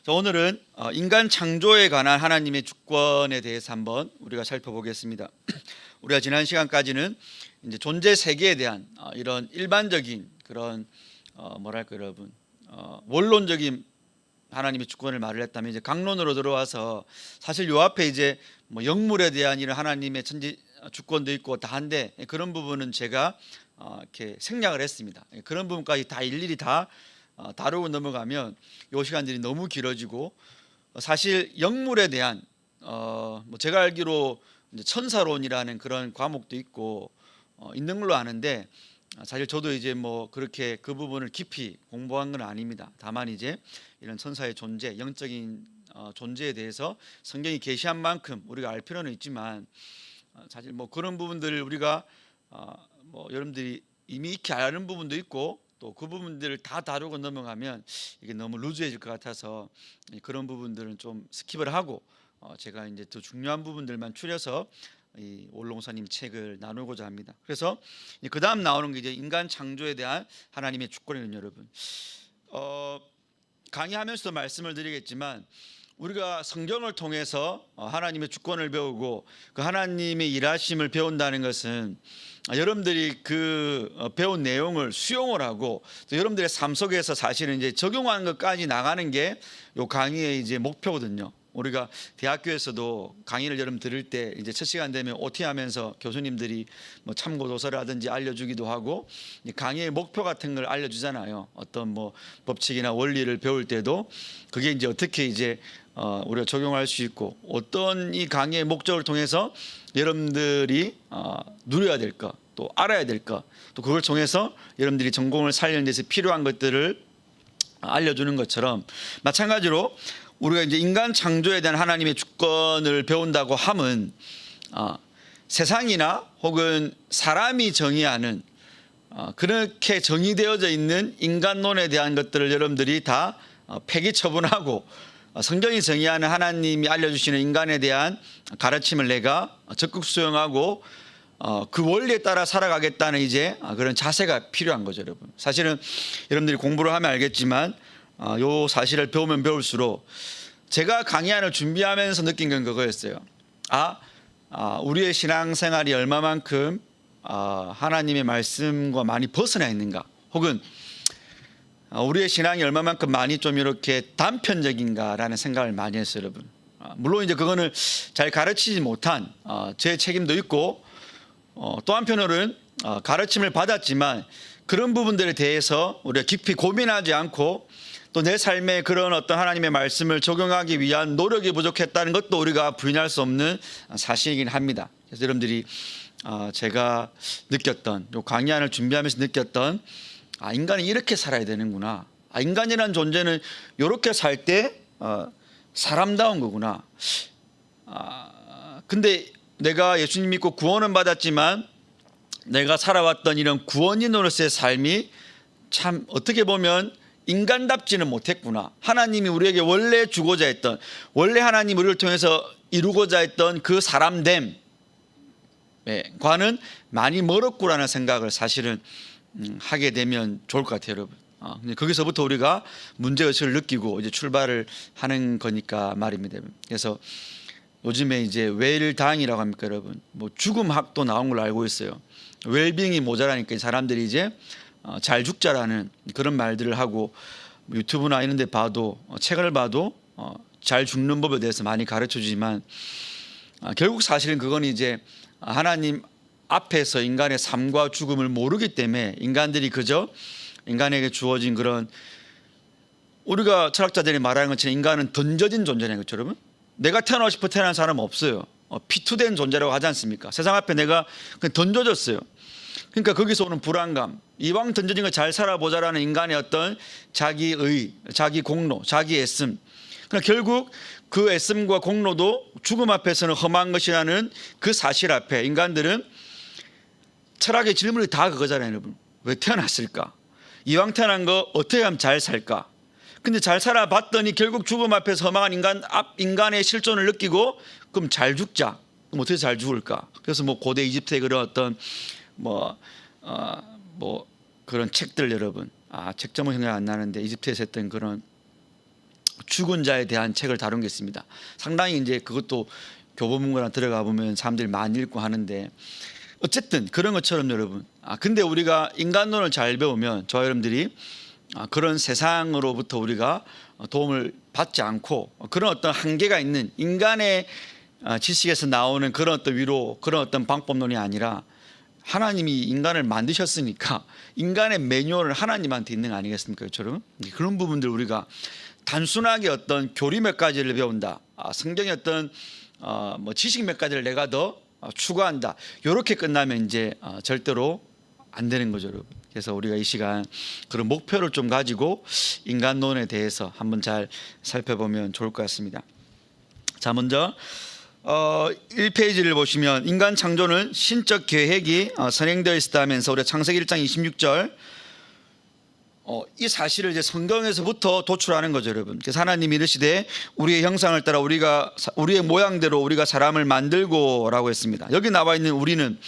오늘은 인간 창조에 관한 하나님의 주권에 대해서 한번 우리가 살펴보겠습니다. 우리가 지난 시간까지는 이제 존재 세계에 대한 이런 일반적인 그런 뭐랄까 여러분 원론적인 하나님의 주권을 말을 했다면, 이제 강론으로 들어와서 사실 요 앞에 이제 뭐 영물에 대한 이런 하나님의 천지 주권도 있고 다 한데, 그런 부분은 제가 이렇게 생략을 했습니다. 그런 부분까지 다 일일이 다 다루고 넘어가면 요 시간들이 너무 길어지고, 사실 영물에 대한 뭐 제가 알기로 이제 천사론이라는 그런 과목도 있고 있는 걸로 아는데, 사실 저도 이제 뭐 그렇게 그 부분을 깊이 공부한 건 아닙니다. 다만 이제 이런 천사의 존재, 영적인 존재에 대해서 성경이 계시한 만큼 우리가 알 필요는 있지만, 사실 뭐 그런 부분들을 우리가 뭐 여러분들이 이미 익히 아는 부분도 있고, 또 그 부분들을 다 다루고 넘어가면 이게 너무 루즈해질 것 같아서 그런 부분들은 좀 스킵을 하고 제가 이제 더 중요한 부분들만 추려서 이 올롱사님 책을 나누고자 합니다. 그래서 그 다음 나오는 게 이제 인간 창조에 대한 하나님의 주권이는, 여러분 강의하면서도 말씀을 드리겠지만, 우리가 성경을 통해서 하나님의 주권을 배우고 그 하나님의 일하심을 배운다는 것은 여러분들이 그 배운 내용을 수용을 하고 또 여러분들의 삶 속에서 사실은 이제 적용하는 것까지 나가는 게 요 강의의 이제 목표거든요. 우리가 대학교에서도 강의를 여러분 들을 때 이제 첫 시간 되면 OT 하면서 교수님들이 뭐 참고 도서라든지 알려주기도 하고, 강의의 목표 같은 걸 알려주잖아요. 어떤 뭐 법칙이나 원리를 배울 때도 그게 이제 어떻게 이제 우리가 적용할 수 있고, 어떤 이 강의의 목적을 통해서 여러분들이 누려야 될 것, 또 알아야 될 것, 또 그걸 통해서 여러분들이 전공을 살리는 데서 필요한 것들을 알려주는 것처럼, 마찬가지로 우리가 이제 인간 창조에 대한 하나님의 주권을 배운다고 함은 세상이나 혹은 사람이 정의하는 그렇게 정의되어져 있는 인간론에 대한 것들을 여러분들이 다 폐기 처분하고, 성경이 정의하는 하나님이 알려주시는 인간에 대한 가르침을 내가 적극 수용하고 그 원리에 따라 살아가겠다는 이제 그런 자세가 필요한 거죠, 여러분. 사실은 여러분들이 공부를 하면 알겠지만 요 사실을 배우면 배울수록 제가 강의안을 준비하면서 느낀 건 그거였어요. 우리의 신앙생활이 얼마만큼 하나님의 말씀과 많이 벗어나 있는가, 혹은 우리의 신앙이 얼마만큼 많이 좀 이렇게 단편적인가라는 생각을 많이 했어요, 여러분. 물론 이제 그거는 잘 가르치지 못한 제 책임도 있고, 또 한편으로는 가르침을 받았지만 그런 부분들에 대해서 우리가 깊이 고민하지 않고 또 내 삶에 그런 어떤 하나님의 말씀을 적용하기 위한 노력이 부족했다는 것도 우리가 부인할 수 없는 사실이긴 합니다. 그래서 여러분들이 제가 느꼈던, 요 강의안을 준비하면서 느꼈던, 인간이 이렇게 살아야 되는구나, 인간이라는 존재는 이렇게 살 때 사람다운 거구나. 근데 내가 예수님 믿고 구원은 받았지만 내가 살아왔던 이런 구원인으로서의 삶이 참 어떻게 보면 인간답지는 못했구나. 하나님이 우리에게 원래 주고자 했던, 원래 하나님 우리를 통해서 이루고자 했던 그 사람됨과는 많이 멀었구라는 생각을 사실은 하게 되면 좋을 것 같아요, 여러분. 거기서부터 우리가 문제의식을 느끼고 이제 출발을 하는 거니까 말입니다. 그래서 요즘에 이제 웰당이라고 합니까, 여러분? 뭐 죽음학도 나온 걸로 알고 있어요. 웰빙이 모자라니까 사람들이 이제 잘 죽자라는 그런 말들을 하고, 유튜브나 이런 데 봐도, 책을 봐도 잘 죽는 법에 대해서 많이 가르쳐 주지만, 결국 사실은 그건 이제 하나님 앞에서 인간의 삶과 죽음을 모르기 때문에 인간들이 그저 인간에게 주어진 그런, 우리가 철학자들이 말하는 것처럼 인간은 던져진 존재라는 거죠, 여러분. 내가 태어나고 싶어 태어난 사람은 없어요. 피투된 존재라고 하지 않습니까? 세상 앞에 내가 그냥 던져졌어요. 그러니까 거기서 오는 불안감, 이왕 던져진 거 잘 살아보자라는 인간의 어떤 자기의, 자기 공로, 자기 애씀. 그러나 결국 그 애씀과 공로도 죽음 앞에서는 험한 것이라는 그 사실 앞에 인간들은 철학의 질문이 다 그거잖아요, 여러분. 왜 태어났을까? 이왕 태어난 거 어떻게 하면 잘 살까? 근데 잘 살아봤더니 결국 죽음 앞에서 허망한 인간의 실존을 느끼고, 그럼 잘 죽자. 그럼 어떻게 잘 죽을까? 그래서 뭐 고대 이집트의 그런 어떤 뭐 그런 책들, 여러분, 책 제목 생각 안 나는데 이집트에서 했던 그런 죽은 자에 대한 책을 다룬 게 있습니다. 상당히 이제 그것도 교보문고나 들어가 보면 사람들이 많이 읽고 하는데, 어쨌든 그런 것처럼 여러분, 근데 우리가 인간론을 잘 배우면 저와 여러분들이 그런 세상으로부터 우리가 도움을 받지 않고 그런 어떤 한계가 있는 인간의 지식에서 나오는 그런 어떤 위로, 그런 어떤 방법론이 아니라 하나님이 인간을 만드셨으니까 인간의 매뉴얼은 하나님한테 있는 거 아니겠습니까? 여러분, 그런 부분들 우리가 단순하게 어떤 교리 몇 가지를 배운다, 성경의 어떤 뭐 지식 몇 가지를 내가 더 추구한다, 이렇게 끝나면 이제 절대로 안 되는 거죠, 여러분. 그래서 우리가 이 시간 그런 목표를 좀 가지고 인간론에 대해서 한번 잘 살펴보면 좋을 것 같습니다. 자, 먼저 1페이지를 보시면 인간 창조는 신적 계획이 선행되어 있었다 하면서 우리가 창세기 1장 26절 이 사실을 이제 성경에서부터 도출하는 거죠, 여러분. 그래서 하나님이 이르시되 우리의 형상을 따라 우리의 모양대로 우리가 사람을 만들고라고 했습니다. 여기 나와 있는 우리는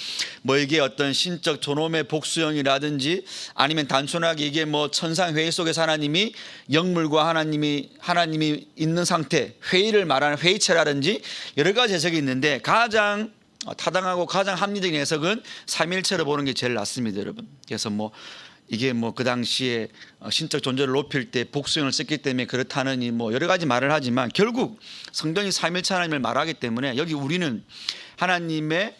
뭐 이게 어떤 신적 존엄의 복수형이라든지 아니면 단순하게 이게 뭐 천상 회의 속에서 하나님이 영물과 하나님이 있는 상태, 회의를 말하는 회의체라든지 여러 가지 해석이 있는데 가장 타당하고 가장 합리적인 해석은 삼위일체로 보는 게 제일 낫습니다, 여러분. 그래서 뭐 이게 뭐 그 당시에 신적 존재를 높일 때 복수형을 썼기 때문에 그렇다느니 뭐 여러 가지 말을 하지만 결국 성경이 삼위일체 하나님을 말하기 때문에 여기 우리는 하나님의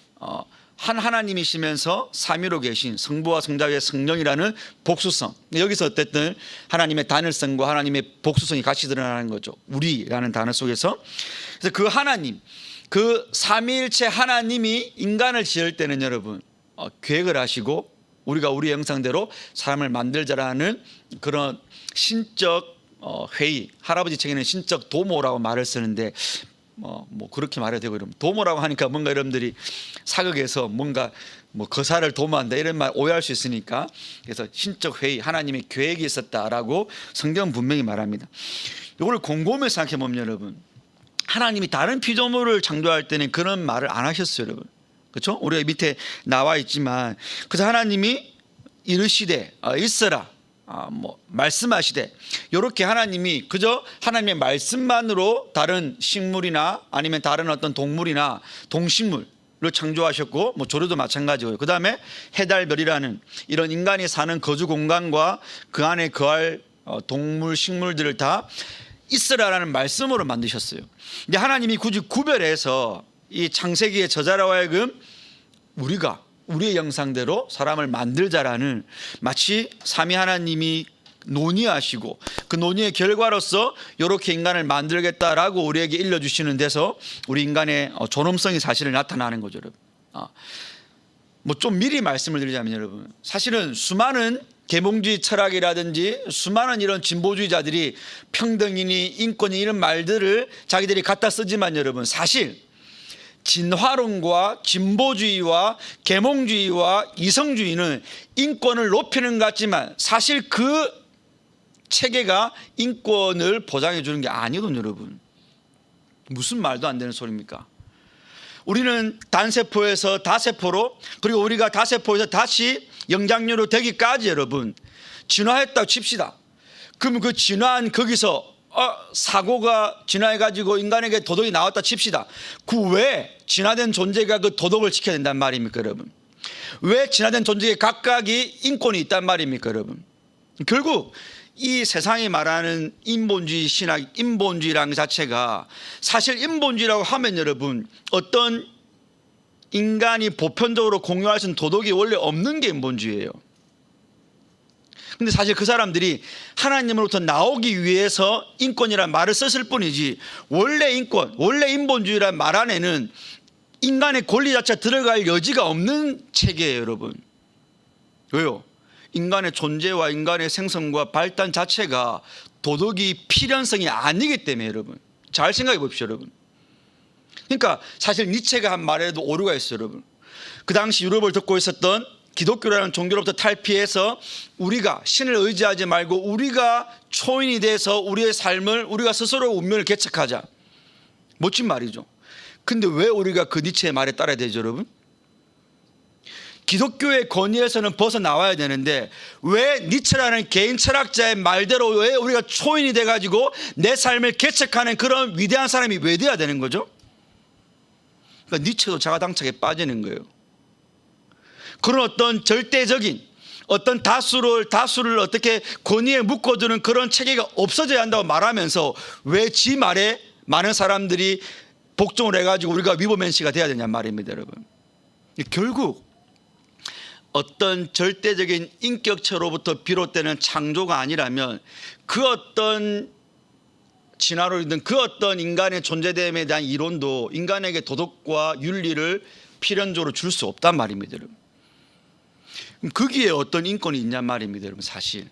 한 하나님이시면서 삼위로 계신 성부와 성자의 성령이라는 복수성, 여기서 어쨌든 하나님의 단일성과 하나님의 복수성이 같이 드러나는 거죠. 우리라는 단어 속에서. 그래서 그 하나님, 그 삼위일체 하나님이 인간을 지을 때는 여러분 계획을 하시고 우리가 우리의 형상대로 사람을 만들자라는 그런 신적 회의, 할아버지 책에는 신적 도모라고 말을 쓰는데 뭐 그렇게 말해도 되고, 이러면 도모라고 하니까 뭔가 여러분들이 사극에서 뭔가 뭐 거사를 도모한다 이런 말 오해할 수 있으니까, 그래서 신적 회의, 하나님의 계획이 있었다라고 성경은 분명히 말합니다. 이걸 곰곰이 생각해 보면 여러분, 하나님이 다른 피조물을 창조할 때는 그런 말을 안 하셨어요, 여러분. 그렇죠? 우리가 밑에 나와 있지만, 그래서 하나님이 이르시되 있어라, 뭐 말씀하시되, 이렇게 하나님이 그저 하나님의 말씀만으로 다른 식물이나 아니면 다른 어떤 동물이나 동식물을 창조하셨고, 뭐 조류도 마찬가지고요. 그 다음에 해달별이라는 이런 인간이 사는 거주 공간과 그 안에 거할 동물, 식물들을 다 있으라라는 말씀으로 만드셨어요. 근데 하나님이 굳이 구별해서 이 창세기의 저자라고 하여금 우리가 우리의 형상대로 사람을 만들자라는, 마치 삼위 하나님이 논의하시고 그 논의의 결과로서 이렇게 인간을 만들겠다라고 우리에게 일러주시는 데서 우리 인간의 존엄성이 사실은 나타나는 거죠, 여러분. 뭐 좀 미리 말씀을 드리자면 여러분, 사실은 수많은 계몽주의 철학이라든지 수많은 이런 진보주의자들이 평등이니 인권이 이런 말들을 자기들이 갖다 쓰지만 여러분, 사실 진화론과 진보주의와 계몽주의와 이성주의는 인권을 높이는 것 같지만 사실 그 체계가 인권을 보장해 주는 게 아니거든요, 여러분. 무슨 말도 안 되는 소리입니까? 우리는 단세포에서 다세포로, 그리고 우리가 다세포에서 다시 영장류로 되기까지 여러분 진화했다고 칩시다. 그러면 그 진화한 거기서 사고가 진화해가지고 인간에게 도덕이 나왔다 칩시다. 그 왜 진화된 존재가 그 도덕을 지켜야 된단 말입니까, 여러분? 왜 진화된 존재에 각각이 인권이 있단 말입니까, 여러분? 결국 이 세상이 말하는 인본주의 신학, 인본주의라는 것 자체가 사실 인본주의라고 하면 여러분 어떤 인간이 보편적으로 공유할 수 있는 도덕이 원래 없는 게 인본주의예요. 근데 사실 그 사람들이 하나님으로부터 나오기 위해서 인권이라는 말을 썼을 뿐이지, 원래 인권, 원래 인본주의라는 말 안에는 인간의 권리 자체가 들어갈 여지가 없는 체계예요, 여러분. 왜요? 인간의 존재와 인간의 생성과 발달 자체가 도덕이 필연성이 아니기 때문에 여러분. 잘 생각해 보십시오, 여러분. 그러니까 사실 니체가 한 말에도 오류가 있어요, 여러분. 그 당시 유럽을 듣고 있었던 기독교라는 종교로부터 탈피해서 우리가 신을 의지하지 말고 우리가 초인이 돼서 우리의 삶을 우리가 스스로 운명을 개척하자. 멋진 말이죠. 근데 왜 우리가 그 니체의 말에 따라야 되죠, 여러분? 기독교의 권위에서는 벗어나와야 되는데 왜 니체라는 개인 철학자의 말대로 왜 우리가 초인이 돼가지고 내 삶을 개척하는 그런 위대한 사람이 왜 돼야 되는 거죠? 그러니까 니체도 자가당착에 빠지는 거예요. 그런 어떤 절대적인 어떤 다수를 어떻게 권위에 묶어두는 그런 체계가 없어져야 한다고 말하면서 왜 지 말에 많은 사람들이 복종을 해가지고 우리가 위버맨시가 돼야 되냐 말입니다, 여러분. 결국 어떤 절대적인 인격체로부터 비롯되는 창조가 아니라면 그 어떤 진화로 있는 그 어떤 인간의 존재됨에 대한 이론도 인간에게 도덕과 윤리를 필연적으로 줄 수 없단 말입니다, 여러분. 거기에 어떤 인권이 있냔 말입니다, 여러분, 사실.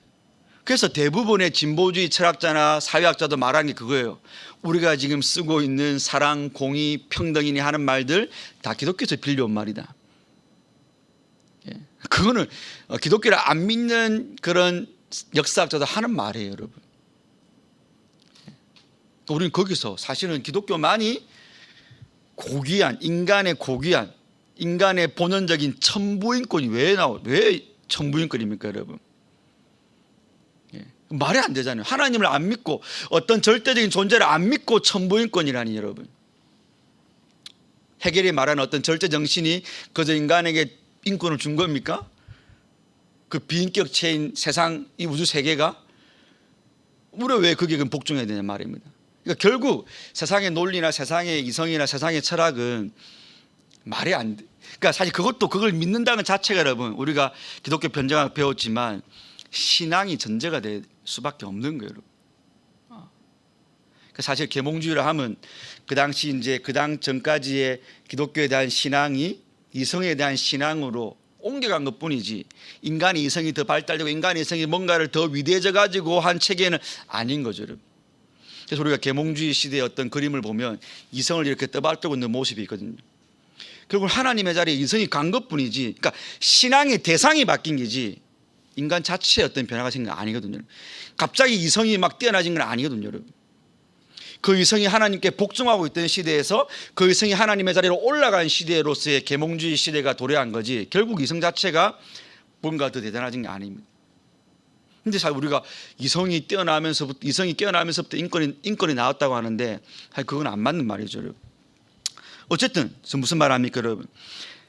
그래서 대부분의 진보주의 철학자나 사회학자도 말하는 게 그거예요. 우리가 지금 쓰고 있는 사랑, 공의, 평등이니 하는 말들 다 기독교에서 빌려온 말이다. 그거는 기독교를 안 믿는 그런 역사학자도 하는 말이에요, 여러분. 우리는 거기서 사실은 기독교만이 고귀한 인간의 본연적인 천부인권이 왜 천부인권입니까, 여러분? 말이 안 되잖아요. 하나님을 안 믿고 어떤 절대적인 존재를 안 믿고 천부인권이라니, 여러분. 헤겔이 말하는 어떤 절대 정신이 그저 인간에게 인권을 준 겁니까? 그 비인격체인 세상, 이 우주 세계가 우리가 왜 그게 복종해야 되냐 말입니다. 그러니까 결국 세상의 논리나 세상의 이성이나 세상의 철학은 말이 안 돼. 그러니까 사실 그걸 믿는다는 자체가, 여러분, 우리가 기독교 변정학 배웠지만 신앙이 전제가 될 수밖에 없는 거예요, 여러분. 사실 계몽주의를 하면 그 당시 이제 그 당 전까지의 기독교에 대한 신앙이 이성에 대한 신앙으로 옮겨간 것뿐이지 인간의 이성이 더 발달되고 인간의 이성이 뭔가를 더 위대해져 가지고 한 체계는 아닌 거죠, 여러분. 그래서 우리가 계몽주의 시대의 어떤 그림을 보면 이성을 이렇게 떠받들고 있는 모습이 있거든요. 결국 하나님의 자리에 이성이 간 것뿐이지, 그러니까 신앙의 대상이 바뀐 게지 인간 자체의 어떤 변화가 생긴 건 아니거든요. 갑자기 이성이 막 뛰어나진 건 아니거든요, 여러분. 그 이성이 하나님께 복종하고 있던 시대에서 그 이성이 하나님의 자리로 올라간 시대로서의 계몽주의 시대가 도래한 거지, 결국 이성 자체가 뭔가 더 대단해진 게 아닙니다. 근데 사실 우리가 이성이 깨어나면서부터 인권이 나왔다고 하는데 사실 그건 안 맞는 말이죠, 여러분. 어쨌든 무슨 말 합니까, 여러분?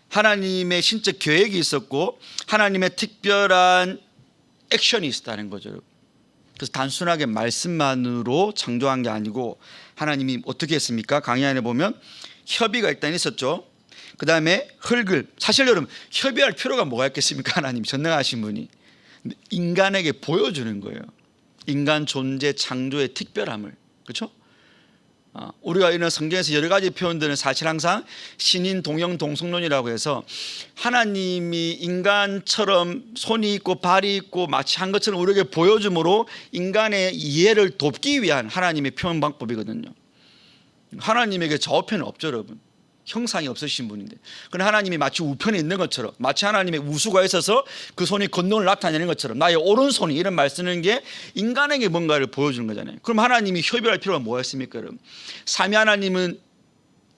하나님의 신적 계획이 있었고 하나님의 특별한 액션이 있었다는 거죠, 여러분. 그래서 단순하게 말씀만으로 창조한 게 아니고 하나님이 어떻게 했습니까? 강의 안에 보면 협의가 일단 있었죠. 그 다음에 흙을, 사실 여러분 협의할 필요가 뭐가 있겠습니까? 하나님 전능하신 분이 인간에게 보여주는 거예요. 인간 존재 창조의 특별함을. 그렇죠? 우리가 이런 성경에서 여러 가지 표현들은 사실 항상 신인 동형 동성론이라고 해서 하나님이 인간처럼 손이 있고 발이 있고 마치 한 것처럼 우리에게 보여줌으로 인간의 이해를 돕기 위한 하나님의 표현 방법이거든요. 하나님에게 좌우편은 없죠, 여러분. 형상이 없으신 분인데, 그런데 하나님이 마치 우편에 있는 것처럼, 마치 하나님의 우수가 있어서 그 손이 권능을 나타내는 것처럼 나의 오른손이 이런 말 쓰는 게 인간에게 뭔가를 보여주는 거잖아요. 그럼 하나님이 협의할 필요가 뭐가 있습니까, 여러분? 삼위 하나님은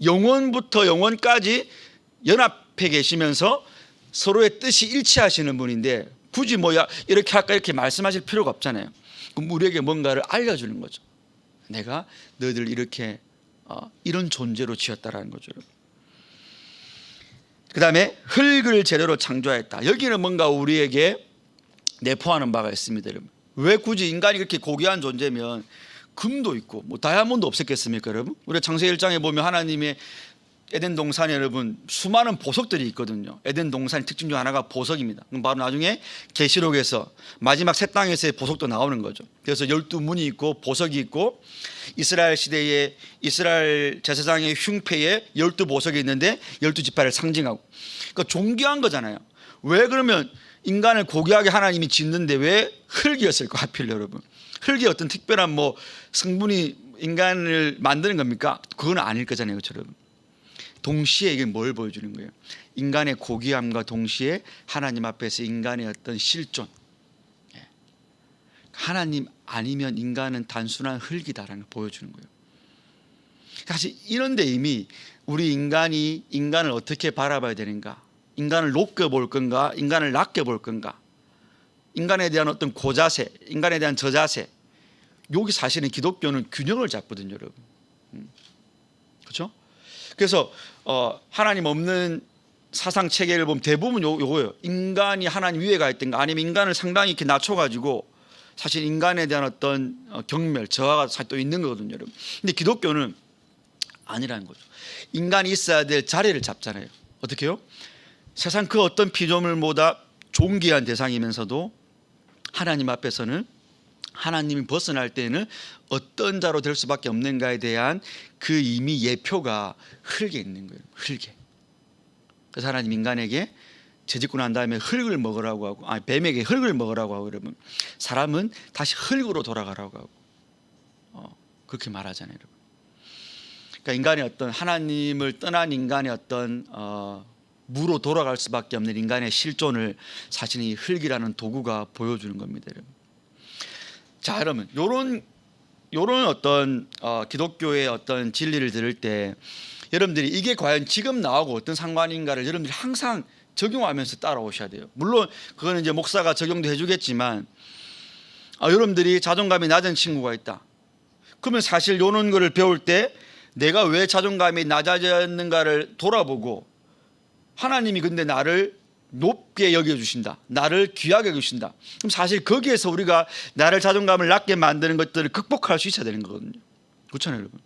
영원부터 영원까지 연합해 계시면서 서로의 뜻이 일치하시는 분인데 굳이 뭐야 이렇게 할까 이렇게 말씀하실 필요가 없잖아요. 그럼 우리에게 뭔가를 알려주는 거죠. 내가 너희들 이렇게 이런 존재로 지었다라는 거죠. 그 다음에 흙을 재료로 창조하였다. 여기는 뭔가 우리에게 내포하는 바가 있습니다, 여러분. 왜 굳이 인간이 그렇게 고귀한 존재면 금도 있고 뭐 다이아몬드 없었겠습니까, 여러분? 우리가 창세기 1장에 보면 하나님의 에덴 동산에, 여러분, 수많은 보석들이 있거든요. 에덴 동산의 특징 중 하나가 보석입니다. 그럼 바로 나중에 계시록에서 마지막 새 땅에서의 보석도 나오는 거죠. 그래서 12문이 있고 보석이 있고 이스라엘 시대에 이스라엘 제사장의 흉패에 12보석이 있는데 12지파를 상징하고, 그러니까 존귀한 거잖아요. 왜 그러면 인간을 고귀하게 하나님이 짓는데 왜 흙이었을까, 하필, 여러분? 흙이 어떤 특별한 뭐 성분이 인간을 만드는 겁니까? 그건 아닐 거잖아요, 여러분. 동시에 이게 뭘 보여주는 거예요? 인간의 고귀함과 동시에 하나님 앞에서 인간의 어떤 실존. 하나님 아니면 인간은 단순한 흙이다라는 걸 보여주는 거예요. 사실 이런데 이미 우리 인간이 인간을 어떻게 바라봐야 되는가, 인간을 높게 볼 건가, 인간을 낮게 볼 건가, 인간에 대한 어떤 고자세, 인간에 대한 저자세, 여기 사실은 기독교는 균형을 잡거든요, 여러분. 그렇죠? 그래서 하나님 없는 사상 체계를 보면 대부분 요거예요. 인간이 하나님 위에 가 있든가, 아니면 인간을 상당히 이렇게 낮춰가지고 사실 인간에 대한 어떤 경멸, 저하가 사실 또 있는 거거든요, 여러분. 근데 기독교는 아니라는 거죠. 인간이 있어야 될 자리를 잡잖아요. 어떻게요? 세상 그 어떤 피조물보다 존귀한 대상이면서도 하나님 앞에서는 하나님이 벗어날 때에는 어떤 자로 될 수밖에 없는가에 대한 그 이미 예표가 흙에 있는 거예요. 흙에. 그래서 하나님 인간에게 죄짓고 난 다음에 흙을 먹으라고 하고, 뱀에게 흙을 먹으라고 하고, 여러분 사람은 다시 흙으로 돌아가라고 하고 그렇게 말하잖아요, 여러분. 그러니까 인간의 어떤 하나님을 떠난 인간의 어떤 무로 돌아갈 수밖에 없는 인간의 실존을 사실 이 흙이라는 도구가 보여주는 겁니다, 여러분. 자, 여러분, 요런 어떤 기독교의 어떤 진리를 들을 때 여러분들이 이게 과연 지금 나하고 어떤 상관인가를 여러분들이 항상 적용하면서 따라오셔야 돼요. 물론 그거는 이제 목사가 적용도 해주겠지만, 여러분들이 자존감이 낮은 친구가 있다. 그러면 사실 요런 거를 배울 때 내가 왜 자존감이 낮아졌는가를 돌아보고, 하나님이 근데 나를 높게 여겨주신다, 나를 귀하게 여겨주신다. 그럼 사실 거기에서 우리가 나를 자존감을 낮게 만드는 것들을 극복할 수 있어야 되는 거거든요. 그렇잖아요, 여러분.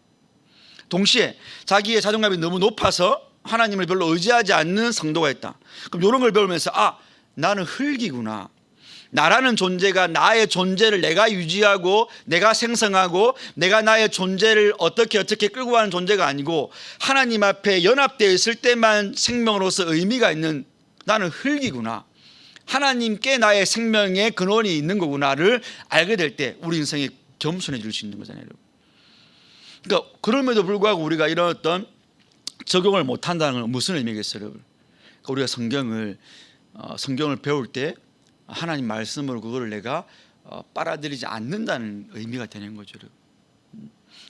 동시에 자기의 자존감이 너무 높아서 하나님을 별로 의지하지 않는 성도가 있다. 그럼 이런 걸 배우면서 나는 흙이구나, 나라는 존재가 나의 존재를 내가 유지하고 내가 생성하고 내가 나의 존재를 어떻게 끌고 가는 존재가 아니고 하나님 앞에 연합되어 있을 때만 생명으로서 의미가 있는, 나는 흙이구나, 하나님께 나의 생명의 근원이 있는 거구나를 알게 될 때 우리 인생이 겸손해질 수 있는 거잖아요. 그러니까 그럼에도 불구하고 우리가 이런 어떤 적용을 못한다는 건 무슨 의미겠어요? 그러니까 우리가 성경을 배울 때 하나님 말씀으로 그거를 내가 빨아들이지 않는다는 의미가 되는 거죠.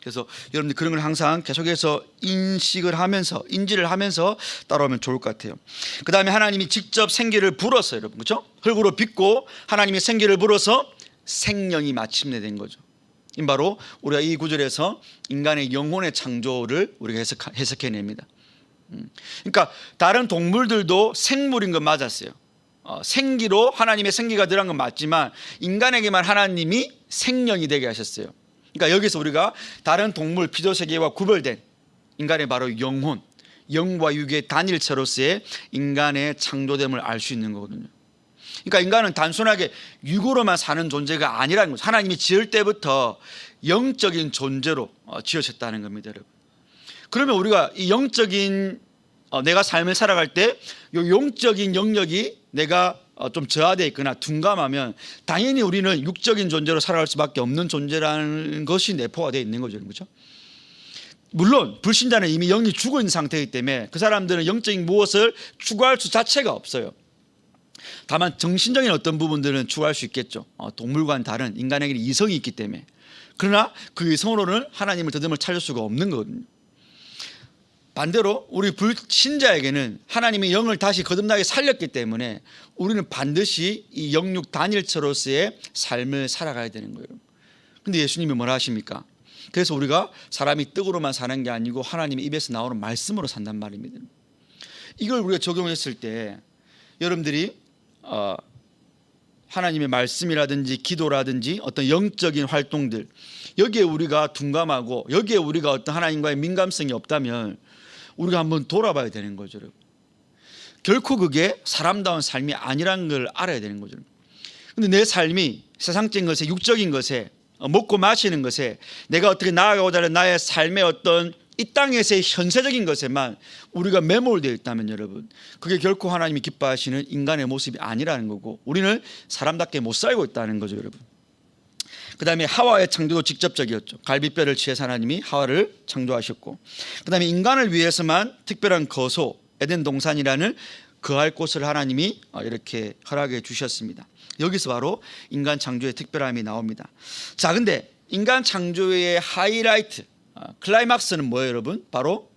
그래서 여러분들 그런 걸 항상 계속해서 인지를 하면서 따라오면 좋을 것 같아요. 그 다음에 하나님이 직접 생기를 불었어요, 여러분. 그렇죠? 흙으로 빚고 하나님이 생기를 불어서 생명이 마침내 된 거죠. 이 바로 우리가 이 구절에서 인간의 영혼의 창조를 우리가 해석해냅니다. 그러니까 다른 동물들도 생물인 건 맞았어요. 생기로 하나님의 생기가 들어간 건 맞지만 인간에게만 하나님이 생명이 되게 하셨어요. 그러니까 여기서 우리가 다른 동물 피조세계와 구별된 인간의 바로 영혼, 영과 육의 단일체로서의 인간의 창조됨을 알 수 있는 거거든요. 그러니까 인간은 단순하게 육으로만 사는 존재가 아니라는 거죠. 하나님이 지을 때부터 영적인 존재로 지으셨다는 겁니다, 여러분. 그러면 우리가 이 영적인 내가 삶을 살아갈 때 이 영적인 영역이 내가 좀 저하되어 있거나 둔감하면 당연히 우리는 육적인 존재로 살아갈 수밖에 없는 존재라는 것이 내포가 되어 있는 거죠, 그렇죠? 물론 불신자는 이미 영이 죽어 있는 상태이기 때문에 그 사람들은 영적인 무엇을 추구할 수 자체가 없어요. 다만 정신적인 어떤 부분들은 추구할 수 있겠죠. 동물과는 다른 인간에게는 이성이 있기 때문에. 그러나 그 이성으로는 하나님을 더듬어 찾을 수가 없는 거거든요. 반대로 우리 불신자에게는 하나님이 영을 다시 거듭나게 살렸기 때문에 우리는 반드시 이 영육 단일체로서의 삶을 살아가야 되는 거예요. 근데 예수님이 뭐라 하십니까? 그래서 우리가 사람이 떡으로만 사는 게 아니고 하나님의 입에서 나오는 말씀으로 산단 말입니다. 이걸 우리가 적용했을 때 여러분들이 하나님의 말씀이라든지 기도라든지 어떤 영적인 활동들, 여기에 우리가 둔감하고 여기에 우리가 어떤 하나님과의 민감성이 없다면 우리가 한번 돌아봐야 되는 거죠. 결코 그게 사람다운 삶이 아니라는 걸 알아야 되는 거죠. 근데 내 삶이 세상적인 것에, 육적인 것에, 먹고 마시는 것에, 내가 어떻게 나아가고자 하는 나의 삶의 어떤 이 땅에서의 현세적인 것에만 우리가 매몰되어 있다면 여러분, 그게 결코 하나님이 기뻐하시는 인간의 모습이 아니라는 거고 우리는 사람답게 못 살고 있다는 거죠, 여러분. 그 다음에 하와의 창조도 직접적이었죠. 갈비뼈를 취해서 하나님이 하와를 창조하셨고, 그 다음에 인간을 위해서만 특별한 거소, 에덴 동산이라는 거할 곳을 하나님이 이렇게 허락해 주셨습니다. 여기서 바로 인간 창조의 특별함이 나옵니다. 자, 근데 인간 창조의 하이라이트, 클라이막스는 뭐예요, 여러분? 바로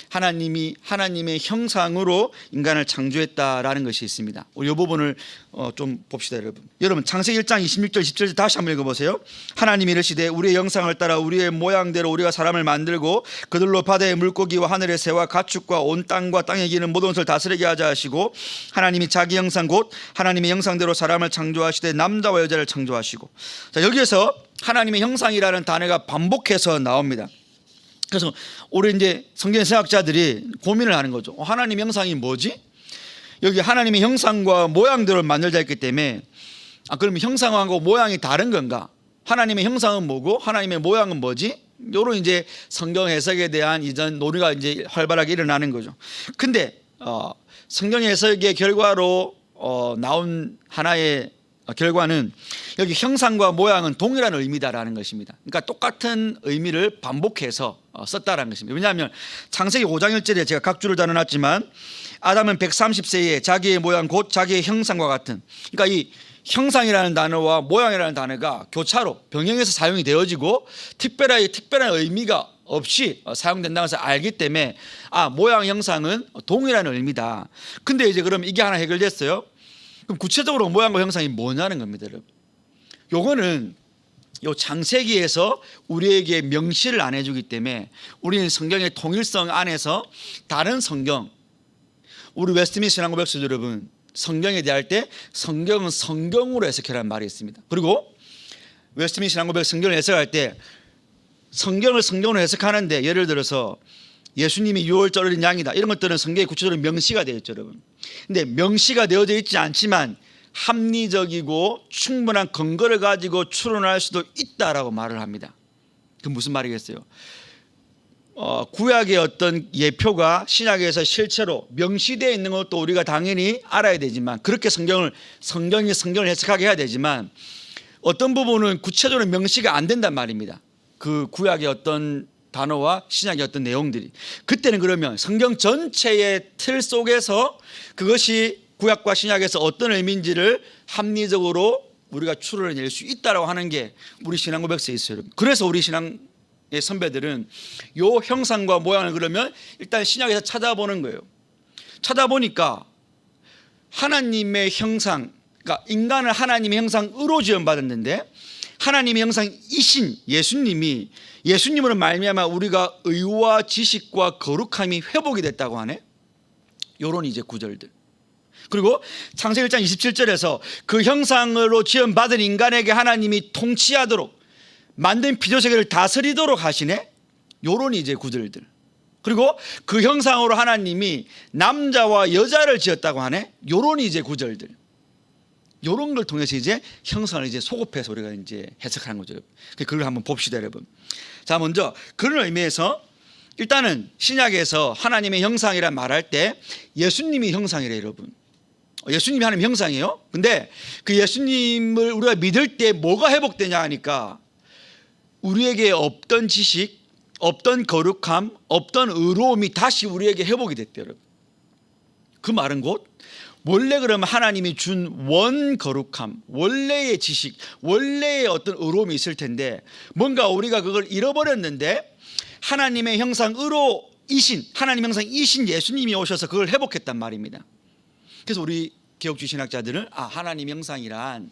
하나님이 하나님의 형상으로 인간을 창조했다라는 것이 있습니다. 우리 이 부분을 좀 봅시다, 여러분. 여러분 창세기 1장 26절 17절 다시 한번 읽어보세요. 하나님이 이르시되 우리의 형상을 따라 우리의 모양대로 우리가 사람을 만들고 그들로 바다의 물고기와 하늘의 새와 가축과 온 땅과 땅에 기는 모든 것을 다스리게 하자 하시고 하나님이 자기 형상 곧 하나님의 형상대로 사람을 창조하시되 남자와 여자를 창조하시고. 자, 여기에서 하나님의 형상이라는 단어가 반복해서 나옵니다. 그래서 우리 이제 성경 신학자들이 고민을 하는 거죠. 하나님의 형상이 뭐지? 여기 하나님의 형상과 모양대로 만들자 했기 때문에 그러면 형상하고 모양이 다른 건가? 하나님의 형상은 뭐고 하나님의 모양은 뭐지? 요런 이제 성경 해석에 대한 이전 논의가 이제 활발하게 일어나는 거죠. 근데 성경 해석의 결과로 나온 하나의 결과는 여기 형상과 모양은 동일한 의미다라는 것입니다. 그러니까 똑같은 의미를 반복해서 썼다라는 것입니다. 왜냐하면 창세기 5장 1절에 제가 각 줄을 달아놨지만 아담은 130세에 자기의 모양 곧 자기의 형상과 같은, 그러니까 이 형상이라는 단어와 모양이라는 단어가 교차로 병행해서 사용이 되어지고 특별한 의미가 없이 사용된다는 것을 알기 때문에 모양 형상은 동일한 의미다. 근데 이제 그럼 이게 하나 해결됐어요. 그럼 구체적으로 모양과 형상이 뭐냐는 겁니다, 여러분. 요거는 요 창세기에서 우리에게 명시를 안 해주기 때문에 우리는 성경의 통일성 안에서 다른 성경, 우리 웨스트민스터 신앙고 백성 여러분, 성경에 대할 때 성경은 성경으로 해석하라는 말이 있습니다. 그리고 웨스트민스터 신앙고 백성 성경을 해석할 때 성경을 성경으로 해석하는데 예를 들어서 예수님이 6월절 어린 양이다, 이런 것들은 성경에 구체적으로 명시가 되어 있죠, 여러분. 근데 명시가 되어져 있지 않지만 합리적이고 충분한 근거를 가지고 추론할 수도 있다라고 말을 합니다. 그 무슨 말이겠어요? 구약의 어떤 예표가 신약에서 실체로 명시되어 있는 것도 우리가 당연히 알아야 되지만, 그렇게 성경을 해석하게 해야 되지만 어떤 부분은 구체적으로 명시가 안 된단 말입니다. 그 구약의 어떤 단어와 신약의 어떤 내용들이. 그때는 그러면 성경 전체의 틀 속에서 그것이 구약과 신약에서 어떤 의미인지를 합리적으로 우리가 추론해낼 수 있다고 하는 게 우리 신앙 고백서에 있어요. 그래서 우리 신앙의 선배들은 요 형상과 모양을 그러면 일단 신약에서 찾아보는 거예요. 찾아보니까 하나님의 형상, 그러니까 인간을 하나님의 형상으로 지음받았는데 하나님의 형상이신 예수님으로 말미암아 우리가 의와 지식과 거룩함이 회복이 됐다고 하네. 요런 이제 구절들. 그리고 창세기 1장 27절에서 그 형상으로 지음받은 인간에게 하나님이 통치하도록 만든 피조세계를 다스리도록 하시네. 요런 이제 구절들. 그리고 그 형상으로 하나님이 남자와 여자를 지었다고 하네. 요런 이제 구절들. 요런 걸 통해서 이제 형상을 이제 소급해서 우리가 이제 해석하는 거죠. 그걸 한번 봅시다, 여러분. 자, 먼저 그런 의미에서 일단은 신약에서 하나님의 형상이라 말할 때 예수님이 형상이래, 여러분. 예수님이 하나님 형상이에요. 근데 그 예수님을 우리가 믿을 때 뭐가 회복되냐 하니까 우리에게 없던 지식, 없던 거룩함, 없던 의로움이 다시 우리에게 회복이 됐대요, 여러분. 그 말은 곧 원래 그러면 하나님이 준 원 거룩함, 원래의 지식, 원래의 어떤 의로움이 있을 텐데 뭔가 우리가 그걸 잃어버렸는데 하나님의 형상으로이신, 하나님 형상이신 예수님이 오셔서 그걸 회복했단 말입니다. 그래서 우리 개혁주의 신학자들은 하나님 형상이란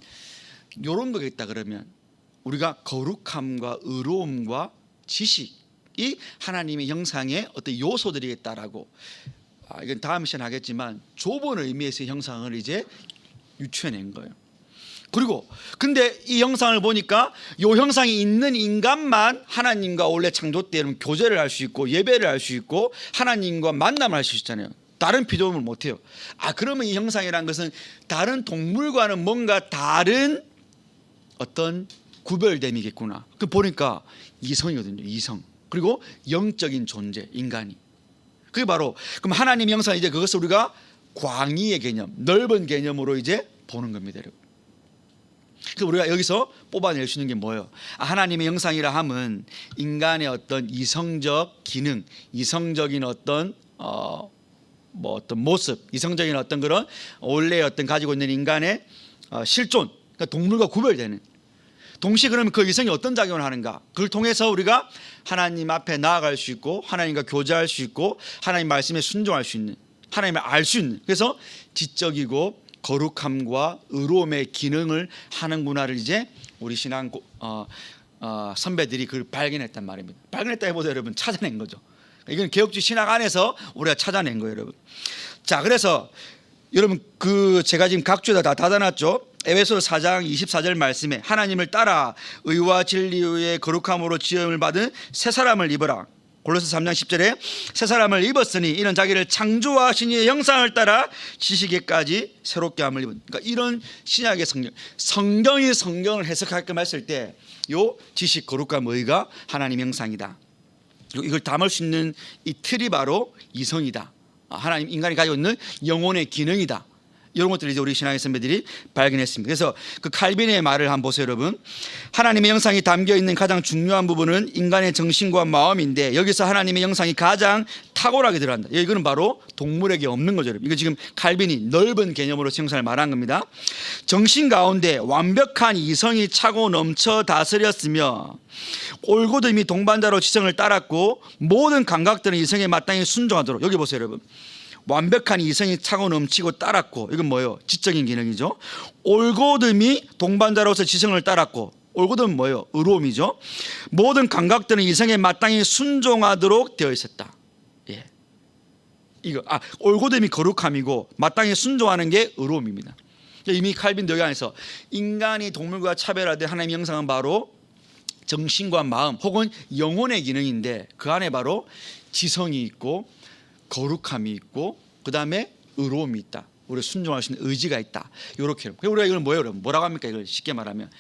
이런 거겠다. 그러면 우리가 거룩함과 의로움과 지식이 하나님의 형상의 어떤 요소들이겠다라고, 이건 다음 시간에 하겠지만 좁은 의미에서의 형상을 이제 유추해낸 거예요. 그리고 근데 이 형상을 보니까 이 형상이 있는 인간만 하나님과 원래 창조 때는 교제를 할 수 있고 예배를 할 수 있고 하나님과 만남을 할 수 있잖아요. 다른 피조물을 못해요. 그러면 이 형상이라는 것은 다른 동물과는 뭔가 다른 어떤 구별됨이겠구나. 그 보니까 이성이거든요. 이성. 그리고 영적인 존재, 인간이. 그게 바로 그럼 하나님 형상, 이제 그것을 우리가 광의의 개념, 넓은 개념으로 이제 보는 겁니다, 여러분. 그래서 우리가 여기서 뽑아낼 수 있는 게 뭐예요? 하나님의 형상이라 함은 인간의 어떤 이성적 기능, 이성적인 어떤 어떤 모습, 이성적인 어떤 그런 원래 어떤 가지고 있는 인간의 실존, 그러니까 동물과 구별되는, 동시에 그러면 그 이성이 어떤 작용을 하는가? 그걸 통해서 우리가 하나님 앞에 나아갈 수 있고 하나님과 교제할 수 있고 하나님 말씀에 순종할 수 있는, 하나님을 알 수 있는, 그래서 지적이고 거룩함과 의로움의 기능을 하는구나를 이제 우리 신앙 선배들이 그걸 발견했단 말입니다. 발견했다 해보세요 여러분. 찾아낸 거죠. 이건 개혁주의 신학 안에서 우리가 찾아낸 거예요 여러분. 자, 그래서 여러분 제가 지금 각주에다 다 닫아놨죠. 에베소서 4장 24절 말씀에 하나님을 따라 의와 진리의 거룩함으로 지음을 받은 새 사람을 입어라. 골로새 3장 10절에 새 사람을 입었으니 이는 자기를 창조하신 이의 형상을 따라 지식에까지 새롭게 함을 입은. 그러니까 이런 신약의 성경이 성경을 해석할까 했을 때 요 지식, 거룩함, 의가 하나님 형상이다. 이걸 담을 수 있는 이 틀이 바로 이성이다. 하나님 인간이 가지고 있는 영혼의 기능이다. 이런 것들을 이제 우리 신앙의 선배들이 발견했습니다. 그래서 그 칼빈의 말을 한번 보세요 여러분. 하나님의 형상이 담겨 있는 가장 중요한 부분은 인간의 정신과 마음인데 여기서 하나님의 형상이 가장 탁월하게 들어간다. 이거는 바로 동물에게 없는 거죠 여러분. 이거 지금 칼빈이 넓은 개념으로 형상을 말한 겁니다. 정신 가운데 완벽한 이성이 차고 넘쳐 다스렸으며 올곧음이 동반자로 지성을 따랐고 모든 감각들은 이성에 마땅히 순종하도록. 여기 보세요 여러분. 완벽한 이성이 차고 넘치고 따랐고, 이건 뭐예요? 지적인 기능이죠. 올곧음이 동반자로서 지성을 따랐고, 올곧음은 뭐예요? 의로움이죠. 모든 감각들은 이성에 마땅히 순종하도록 되어 있었다. 예. 이거 올곧음이 거룩함이고 마땅히 순종하는 게 의로움입니다. 이미 칼빈 여기 안에서 인간이 동물과 차별화된 하나님의 형상은 바로 정신과 마음 혹은 영혼의 기능인데 그 안에 바로 지성이 있고 거룩함이 있고 그 다음에 의로움이 있다. 우리 순종할 수 있는 의지가 있다. 이렇게 우리가 이걸 뭐예요? 뭐라고 합니까? 이걸 쉽게 말하면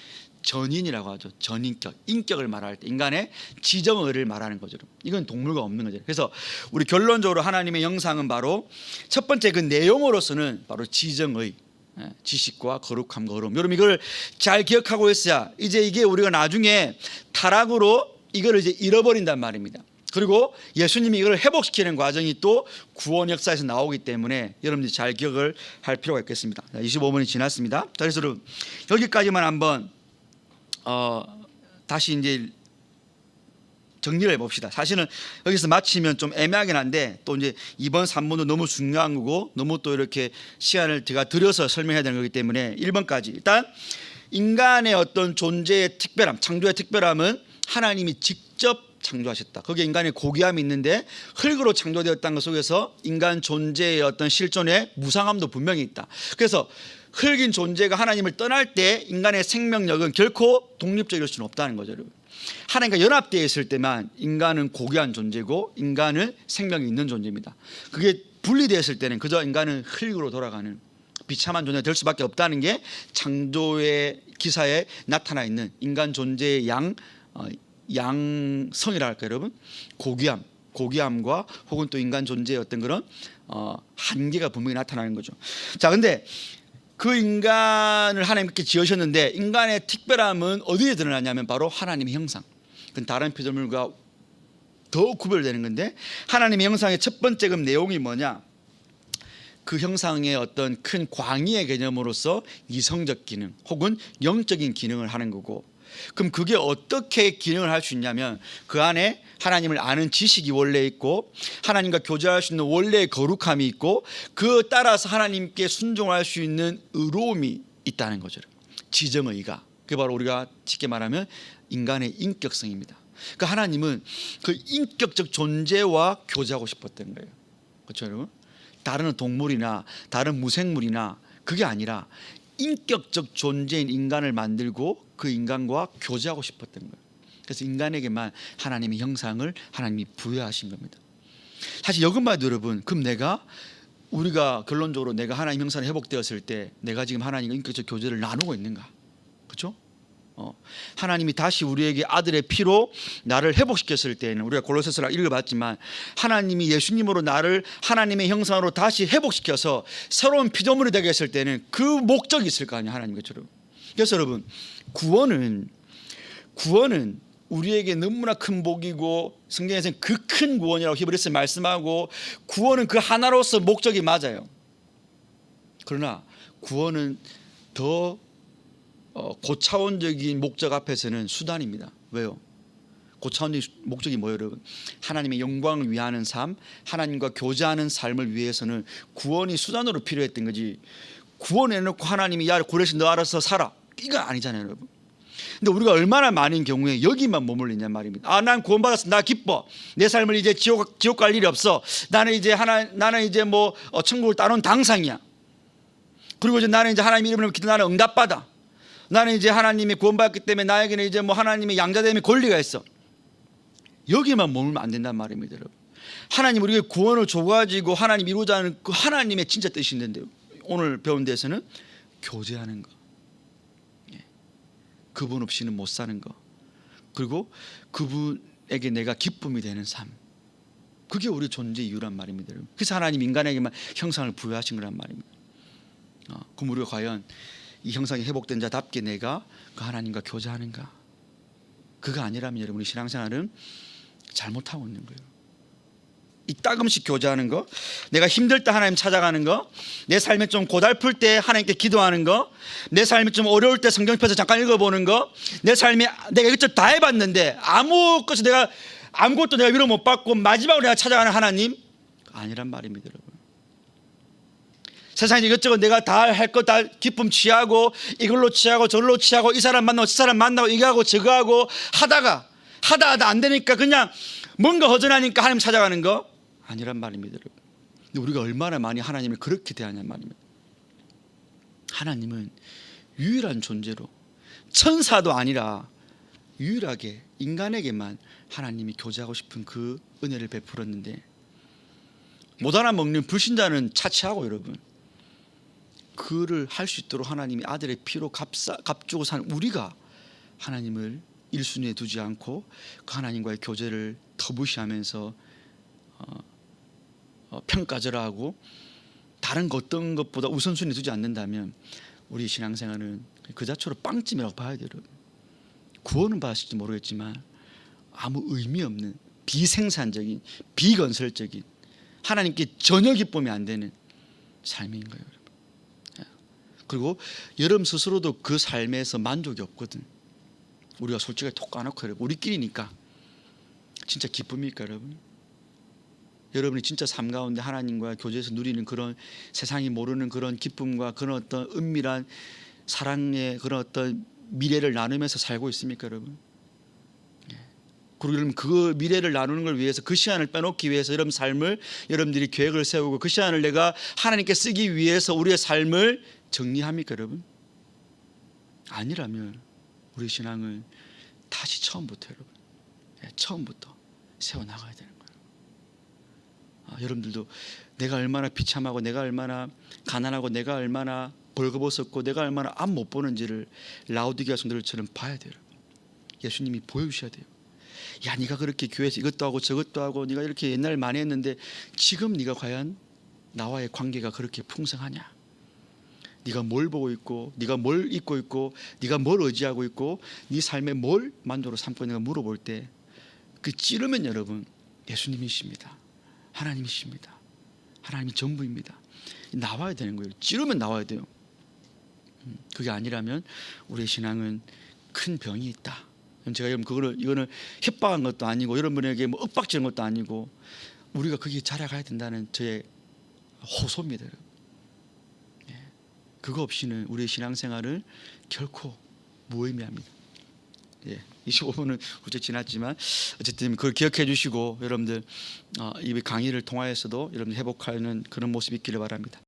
전인이라고 하죠. 전인격, 인격을 말할 때 인간의 지정의를 말하는 거죠. 이건 동물과 없는 거죠. 그래서 우리 결론적으로 하나님의 형상은 바로 첫 번째 그 내용으로서는 바로 지정의, 지식과 거룩함과 의로움. 여러분 이걸 잘 기억하고 있어야 이제 이게 우리가 나중에 타락으로 이걸 이제 잃어버린단 말입니다. 그리고 예수님이 이걸 회복시키는 과정이 또 구원 역사에서 나오기 때문에 여러분들이 잘 기억을 할 필요가 있겠습니다. 25분이 지났습니다. 자, 그래서 여기까지만 한번 다시 이제 정리를 해봅시다. 사실은 여기서 마치면 좀 애매하긴 한데 또 이제 이번 3번도 너무 중요한 거고 너무 또 이렇게 시간을 제가 들여서 설명해야 되는 거기 때문에 1번까지 일단 인간의 어떤 존재의 특별함, 창조의 특별함은 하나님이 직접 창조하셨다. 거기에 인간의 고귀함이 있는데 흙으로 창조되었다는 것 속에서 인간 존재의 어떤 실존의 무상함도 분명히 있다. 그래서 흙인 존재가 하나님을 떠날 때 인간의 생명력은 결코 독립적일 수는 없다는 거죠. 여러분. 하나님과 연합되어 있을 때만 인간은 고귀한 존재고 인간은 생명이 있는 존재입니다. 그게 분리되었을 때는 그저 인간은 흙으로 돌아가는 비참한 존재가 될 수밖에 없다는 게 창조의 기사에 나타나 있는 인간 존재의 양성이라 할까요 여러분? 고귀함과 혹은 또 인간 존재의 어떤 그런 한계가 분명히 나타나는 거죠. 자, 근데 그 인간을 하나님께 지으셨는데 인간의 특별함은 어디에 드러나냐면 바로 하나님의 형상. 그건 다른 피조물과 더 구별되는 건데 하나님의 형상의 첫 번째 그 내용이 뭐냐? 그 형상의 어떤 큰 광의의 개념으로서 이성적 기능 혹은 영적인 기능을 하는 거고, 그럼 그게 어떻게 기능을 할 수 있냐면 그 안에 하나님을 아는 지식이 원래 있고 하나님과 교제할 수 있는 원래의 거룩함이 있고 그 따라서 하나님께 순종할 수 있는 의로움이 있다는 거죠. 지정의가. 그게 바로 우리가 쉽게 말하면 인간의 인격성입니다. 그러니까 하나님은 그 인격적 존재와 교제하고 싶었던 거예요. 그렇죠 여러분? 다른 동물이나 다른 무생물이나 그게 아니라 인격적 존재인 인간을 만들고 그 인간과 교제하고 싶었던 거예요. 그래서 인간에게만 하나님의 형상을 하나님이 부여하신 겁니다. 사실 이것만 해도 여러분, 그럼 우리가 결론적으로 내가 하나님 형상이 회복되었을 때 내가 지금 하나님과 인격적 교제를 나누고 있는가? 그렇죠? 하나님이 다시 우리에게 아들의 피로 나를 회복시켰을 때는 우리가 골로새서를 읽어봤지만 하나님이 예수님으로 나를 하나님의 형상으로 다시 회복시켜서 새로운 피조물이 되게 했을 때는 그 목적이 있을 거 아니에요. 하나님 것처럼. 그래서 여러분 구원은 우리에게 너무나 큰 복이고 성경에서는 그 큰 구원이라고 히브리서에 말씀하고 구원은 그 하나로서 목적이 맞아요. 그러나 구원은 더 고차원적인 목적 앞에서는 수단입니다. 왜요? 고차원적인 목적이 뭐예요, 여러분? 하나님의 영광을 위하는 삶, 하나님과 교제하는 삶을 위해서는 구원이 수단으로 필요했던 거지. 구원해놓고 하나님이 야 고레시 너 알아서 살아, 이거 아니잖아요, 여러분. 근데 우리가 얼마나 많은 경우에 여기만 머물리냐 말입니다. 아, 난 구원받았어, 나 기뻐, 내 삶을 이제 지옥 갈 일이 없어, 나는 이제 천국을 따놓은 당상이야. 그리고 이제 나는 이제 하나님 이름으로 기도, 나는 응답받아. 나는 이제 하나님이 구원받았기 때문에 나에게는 이제 하나님의 양자됨의 권리가 있어. 여기만 머물면 안 된단 말입니다, 여러분. 하나님 우리에게 구원을 줘가지고 하나님 이루고자 하는 그 하나님의 진짜 뜻이 있는데요, 오늘 배운 데서는 교제하는 거, 그분 없이는 못 사는 거, 그리고 그분에게 내가 기쁨이 되는 삶, 그게 우리 존재 이유란 말입니다, 여러분. 그래서 하나님 인간에게만 형상을 부여하신 거란 말입니다. 그럼 우리가 과연 이 형상이 회복된 자답게 내가 그 하나님과 교제하는가? 그거 아니라면 여러분 우리 신앙생활은 잘못하고 있는 거예요. 이따금씩 교제하는 거, 내가 힘들 때 하나님 찾아가는 거, 내 삶에 좀 고달플 때 하나님께 기도하는 거, 내 삶이 좀 어려울 때 성경 펴서 잠깐 읽어보는 거, 내 삶에 내가 이것저것 다 해봤는데 아무것도 내가 위로 못 받고 마지막으로 내가 찾아가는 하나님 아니란 말입니다, 여러분. 세상에 이것저것 내가 다 할 거 다 기쁨 취하고 이걸로 취하고 저걸로 취하고 이 사람 만나고 저 사람 만나고 이거 하고 저거 하고 하다 안 되니까 그냥 뭔가 허전하니까 하나님 찾아가는 거 아니란 말입니다, 여러분. 근데 우리가 얼마나 많이 하나님을 그렇게 대하냐는 말입니다. 하나님은 유일한 존재로, 천사도 아니라 유일하게 인간에게만 하나님이 교제하고 싶은 그 은혜를 베풀었는데, 못 알아먹는 불신자는 차치하고 여러분, 그를 할 수 있도록 하나님이 아들의 피로 값주고 산 우리가 하나님을 1순위에 두지 않고 그 하나님과의 교제를 터부시하면서 평가절하하고 다른 어떤 것보다 우선순위에 두지 않는다면 우리 신앙생활은 그 자체로 빵찜이라고 봐야 돼요. 구원은 받으실지 모르겠지만 아무 의미 없는 비생산적인 비건설적인 하나님께 전혀 기쁨이 안 되는 삶인 거예요, 여러분. 그리고 여러분 스스로도 그 삶에서 만족이 없거든. 우리가 솔직하게 톡 까놓고 여러분, 우리끼리니까 진짜 기쁨일까 여러분? 여러분이 진짜 삶 가운데 하나님과 교제에서 누리는 그런 세상이 모르는 그런 기쁨과 그런 어떤 은밀한 사랑의 그런 어떤 미래를 나누면서 살고 있습니까 여러분? 그리고 여러분 그 미래를 나누는 걸 위해서 그 시간을 빼놓기 위해서 여러분 삶을 여러분들이 계획을 세우고 그 시간을 내가 하나님께 쓰기 위해서 우리의 삶을 정리합니까 여러분? 아니라면 우리 신앙은 다시 처음부터 여러분, 처음부터 세워나가야 되는 거예요. 여러분들도 내가 얼마나 비참하고 내가 얼마나 가난하고 내가 얼마나 벌거벗었고 내가 얼마나 앞 못 보는지를 라오디게아 성도들처럼 봐야 돼요. 예수님이 보여주셔야 돼요. 야, 네가 그렇게 교회에서 이것도 하고 저것도 하고 네가 이렇게 옛날 많이 했는데 지금 네가 과연 나와의 관계가 그렇게 풍성하냐? 네가 뭘 보고 있고 네가 뭘 잊고 있고 네가 뭘 의지하고 있고 네 삶에 뭘 만족으로 삼고 있는가 물어볼 때 그 찌르면 여러분 예수님이십니다. 하나님이십니다. 하나님이 전부입니다. 나와야 되는 거예요. 찌르면 나와야 돼요. 그게 아니라면 우리의 신앙은 큰 병이 있다. 제가 이거는 협박한 것도 아니고 여러분에게 뭐 윽박지는 것도 아니고 우리가 거기에 자라가야 된다는 저의 호소입니다. 그거 없이는 우리의 신앙생활은 결코 무의미합니다. 25분은 훌쩍 지났지만 어쨌든 그걸 기억해 주시고 여러분들 이 강의를 통하여서도 여러분들 회복하는 그런 모습이 있기를 바랍니다.